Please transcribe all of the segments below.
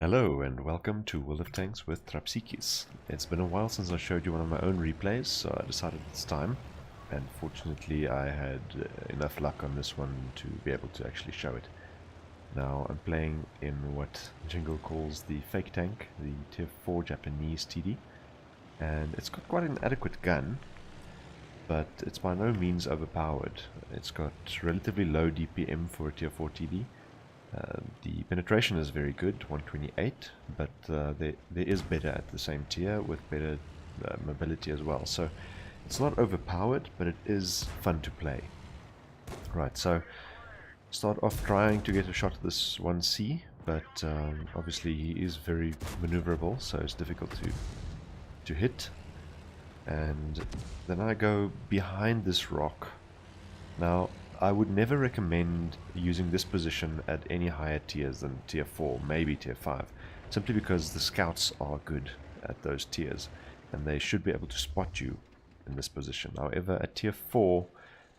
Hello and welcome to World of Tanks with Trapsikis. It's been a while since I showed you one of my own replays, so I decided it's time. And fortunately I had enough luck on this one to be able to actually show it. Now I'm playing in what Jingle calls the fake tank, the tier 4 Japanese TD. And it's got quite an adequate gun, but it's by no means overpowered. It's got relatively low DPM for a tier 4 TD. The penetration is very good, 128, but there is better at the same tier with better mobility as well. So it's not overpowered, but it is fun to play. Right, so start off trying to get a shot at this 1C, but obviously he is very maneuverable, so it's difficult to hit. And then I go behind this rock. Now, I would never recommend using this position at any higher tiers than tier 4, maybe tier 5, simply because the scouts are good at those tiers and they should be able to spot you in this position. However, at tier 4,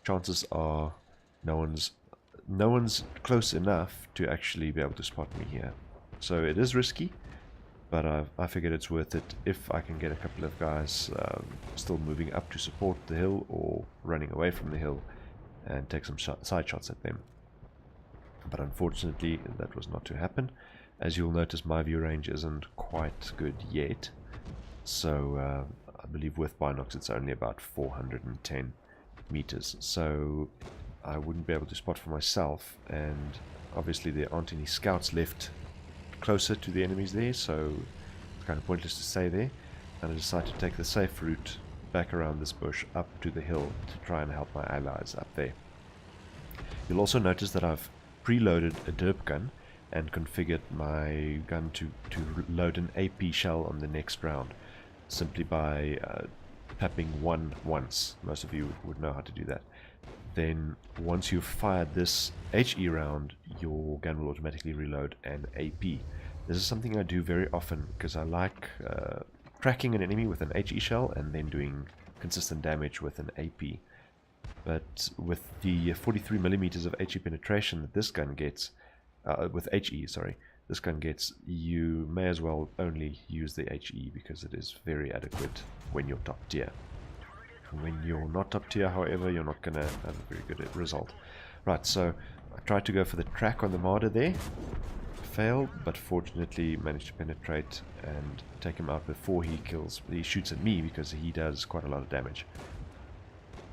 chances are no one's close enough to actually be able to spot me here. So it is risky, but I figured it's worth it if I can get a couple of guys still moving up to support the hill or running away from the hill and take some side shots at them. But unfortunately that was not to happen. As you'll notice, my view range isn't quite good yet, so I believe with binocs it's only about 410 meters, so I wouldn't be able to spot for myself, and obviously there aren't any scouts left closer to the enemies there, so it's kind of pointless to stay there, and I decided to take the safe route back around this bush up to the hill to try and help my allies up there. You'll also notice that I've preloaded a derp gun and configured my gun to load an AP shell on the next round simply by tapping one once. Most of you would know how to do that. Then once you've fired this HE round, your gun will automatically reload an AP. This is something I do very often because I like cracking an enemy with an HE shell and then doing consistent damage with an AP. But with the 43mm of HE penetration that this gun gets, with HE, sorry, this gun gets, you may as well only use the HE because it is very adequate when you're top tier. When you're not top tier, however, you're not going to have a very good result. Right, so I tried to go for the track on the Marder there. Failed, but fortunately managed to penetrate and take him out before he shoots at me, because he does quite a lot of damage.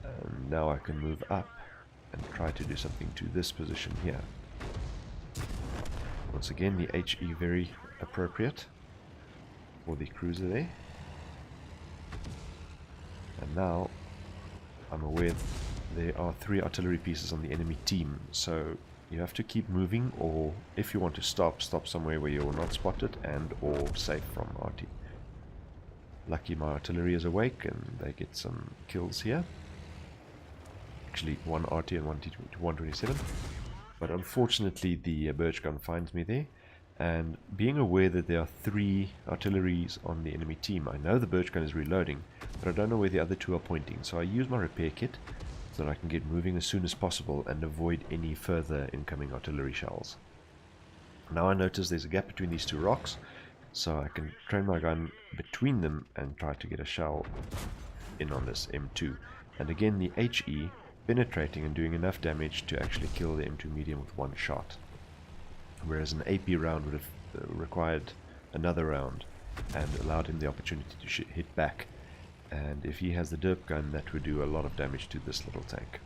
And now I can move up and try to do something to this position here. Once again, the HE very appropriate for the cruiser there. And now I'm aware there are 3 artillery pieces on the enemy team, so you have to keep moving, or if you want to stop somewhere where you're not spotted and or safe from RT. Lucky my artillery is awake and they get some kills here. Actually, one RT and one T127. But unfortunately the birch gun finds me there, and being aware that there are 3 artilleries on the enemy team, I know the birch gun is reloading, but I don't know where the other 2 are pointing, so I use my repair kit so that I can get moving as soon as possible and avoid any further incoming artillery shells. Now I notice there's a gap between these 2 rocks, so I can train my gun between them and try to get a shell in on this M2. And again, the HE penetrating and doing enough damage to actually kill the M2 medium with 1 shot. Whereas an AP round would have required another round and allowed him the opportunity to hit back. And if he has the derp gun, that would do a lot of damage to this little tank.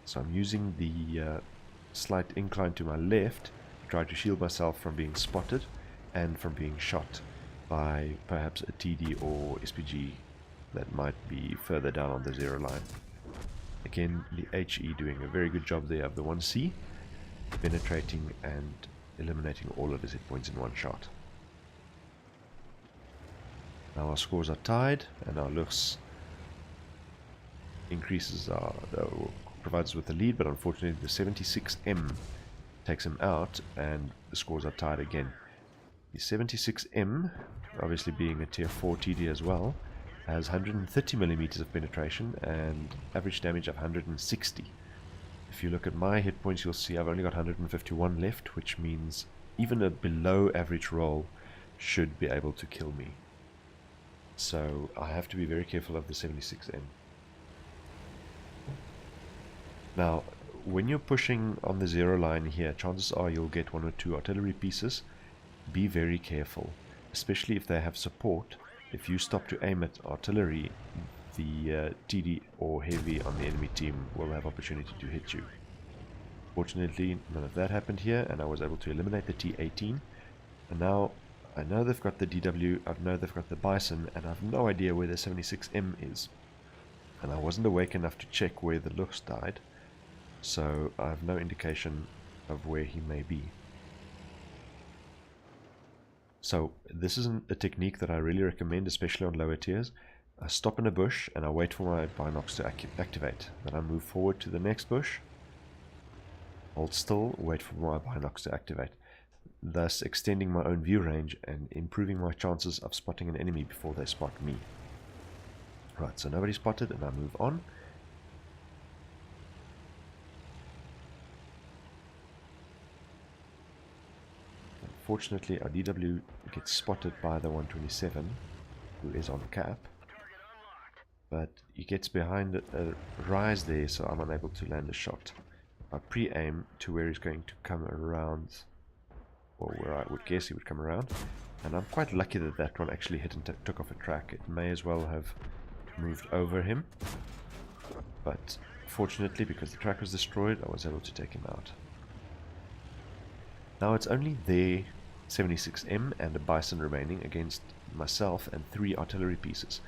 So I'm using the slight incline to my left to try to shield myself from being spotted and from being shot by perhaps a TD or SPG that might be further down on the 0 line. Again, the HE doing a very good job there of the 1C, penetrating and eliminating all of his hit points in 1 shot. Now our scores are tied, and our Lux provides us with the lead, but unfortunately the 76M takes him out and the scores are tied again. The 76M, obviously being a tier 4 TD as well, has 130mm of penetration and average damage of 160. If you look at my hit points, you'll see I've only got 151 left, which means even a below average roll should be able to kill me. So I have to be very careful of the 76M. Now, when you're pushing on the 0 line here, chances are you'll get 1 or 2 artillery pieces. Be very careful, especially if they have support. If you stop to aim at artillery, the TD or heavy on the enemy team will have opportunity to hit you. Fortunately, none of that happened here, and I was able to eliminate the T-18. And now I know they've got the DW, I know they've got the Bison, and I have no idea where the 76M is. And I wasn't awake enough to check where the Lux died, so I have no indication of where he may be. So this isn't a technique that I really recommend, especially on lower tiers. I stop in a bush and I wait for my binocs to activate. Then I move forward to the next bush, hold still, wait for my binocs to activate, thus extending my own view range and improving my chances of spotting an enemy before they spot me. Right, so nobody spotted and I move on. Unfortunately, our DW gets spotted by the 127, who is on cap, but he gets behind a rise there, so I'm unable to land a shot. I pre-aim to where he's going to come around, or where I would guess he would come around, and I'm quite lucky that that one actually hit and took off a track. It may as well have moved over him, but fortunately, because the track was destroyed, I was able to take him out. Now it's only their 76M and a Bison remaining against myself and 3 artillery pieces.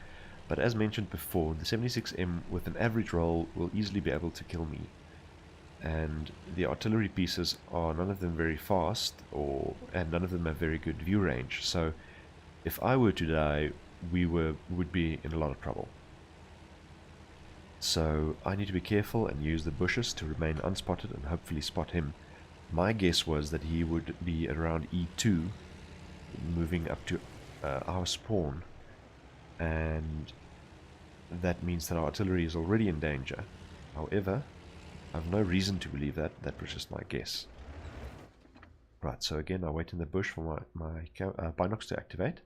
But as mentioned before, the 76M with an average roll will easily be able to kill me. And the artillery pieces are none of them very fast, and none of them have very good view range. So if I were to die, we would be in a lot of trouble. So I need to be careful and use the bushes to remain unspotted and hopefully spot him. My guess was that he would be around E2, moving up to our spawn, and that means that our artillery is already in danger. However, I have no reason to believe that. That was just my guess. Right, so again, I wait in the bush for my binocs to activate,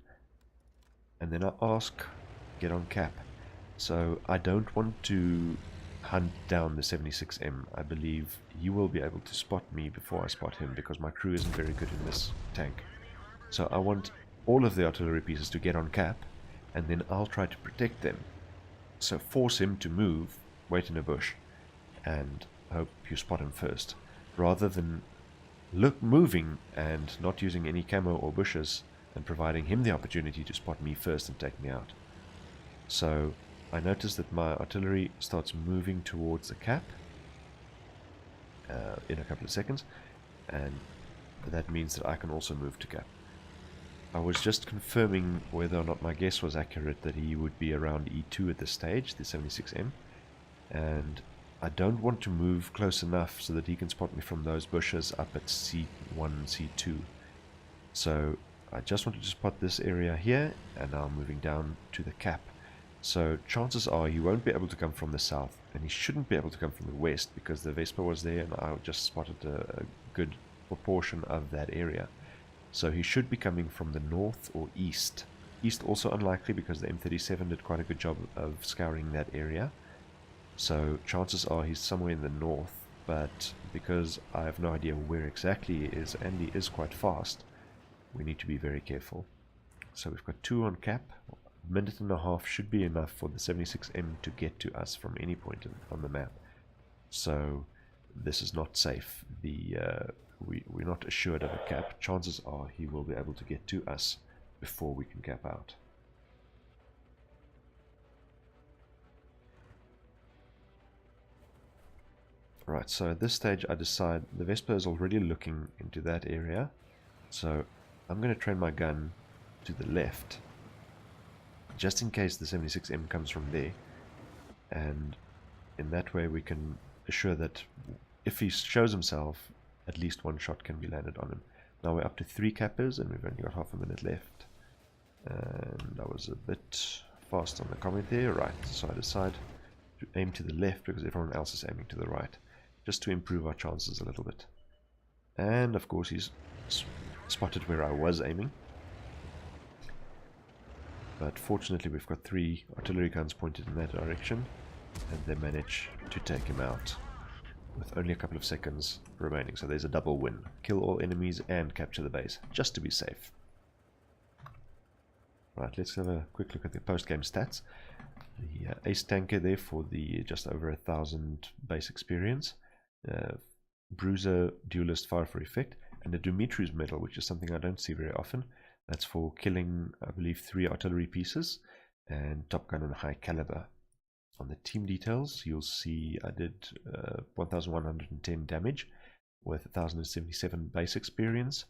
and then I ask, get on cap. So I don't want to hunt down the 76M. I believe you will be able to spot me before I spot him, because my crew isn't very good in this tank. So I want all of the artillery pieces to get on cap, and then I'll try to protect them. So force him to move, wait in a bush, and hope you spot him first, rather than moving and not using any camo or bushes and providing him the opportunity to spot me first and take me out. So I notice that my artillery starts moving towards the cap in a couple of seconds, and that means that I can also move to cap. I was just confirming whether or not my guess was accurate, that he would be around E2 at this stage, the 76M, and I don't want to move close enough so that he can spot me from those bushes up at C1 and C2. So I just wanted to spot this area here, and now I'm moving down to the cap. So chances are he won't be able to come from the south, and he shouldn't be able to come from the west, because the Vespa was there and I just spotted a good proportion of that area. So he should be coming from the north or east. East also unlikely, because the M37 did quite a good job of scouring that area. So chances are he's somewhere in the north, but because I have no idea where exactly he is, and he is quite fast, we need to be very careful. So we've got 2 on cap. A minute and a half should be enough for the 76M to get to us from any point on the map. So this is not safe. We're not assured of a cap. Chances are he will be able to get to us before we can cap out. Right, so at this stage I decide the Vespa is already looking into that area, so I'm going to train my gun to the left, just in case the 76M comes from there, and in that way we can assure that if he shows himself, at least 1 shot can be landed on him. Now we're up to 3 cappers and we've only got half a minute left, and I was a bit fast on the comment there. Right, so I decide to aim to the left because everyone else is aiming to the right. just to improve our chances a little bit. And of course he's spotted where I was aiming. But fortunately we've got 3 artillery guns pointed in that direction, and they manage to take him out with only a couple of seconds remaining. So there's a double win. Kill all enemies and capture the base, just to be safe. Right, let's have a quick look at the post-game stats. The ace tanker there for the just over 1,000 base experience. Bruiser, duelist, fire for effect, and a Dumitri's medal, which is something I don't see very often. That's for killing, I believe, 3 artillery pieces, and top gun and high caliber. On the team details, you'll see I did 1,110 damage with 1,077 base experience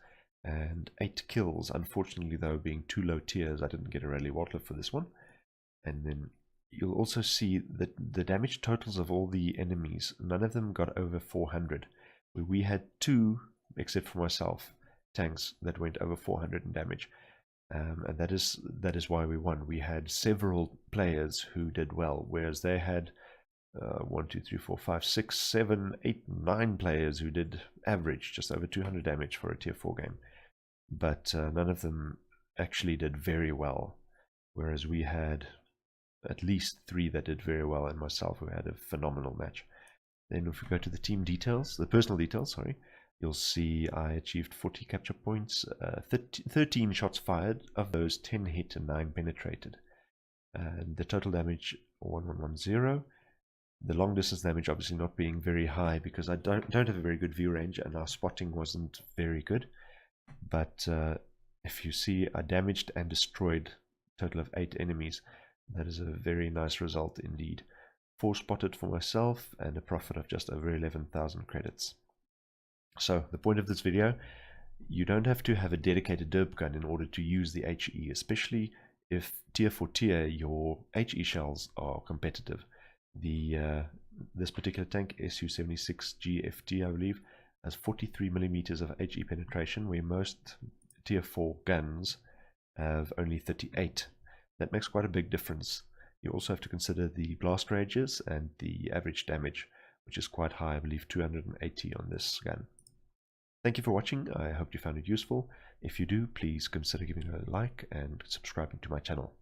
and 8 kills. Unfortunately, though, being 2 low tiers, I didn't get a rally Wattler for this one. And then you'll also see that the damage totals of all the enemies, none of them got over 400. We had 2, except for myself, tanks that went over 400 in damage. And that is why we won. We had several players who did well, whereas they had 1, 2, 3, 4, 5, 6, 7, 8, 9 players who did average, just over 200 damage for a tier 4 game. But none of them actually did very well, whereas we had at least 3 that did very well, and myself who had a phenomenal match. Then if we go to the team details, the personal details, sorry, you'll see I achieved 40 capture points, 13 shots fired, of those 10 hit and 9 penetrated. And the total damage 1110. The long distance damage obviously not being very high because I don't have a very good view range and our spotting wasn't very good. But if you see, I damaged and destroyed a total of 8 enemies. That is a very nice result indeed. 4 spotted for myself and a profit of just over 11,000 credits. So the point of this video, you don't have to have a dedicated derp gun in order to use the HE, especially if tier for tier your HE shells are competitive. This particular tank, Su-76GFT, I believe, has 43mm of HE penetration, where most tier 4 guns have only 38. That makes quite a big difference. You also have to consider the blast rages and the average damage, which is quite high, I believe 280 on this gun. Thank you for watching. I hope you found it useful. If you do, please consider giving it a like and subscribing to my channel.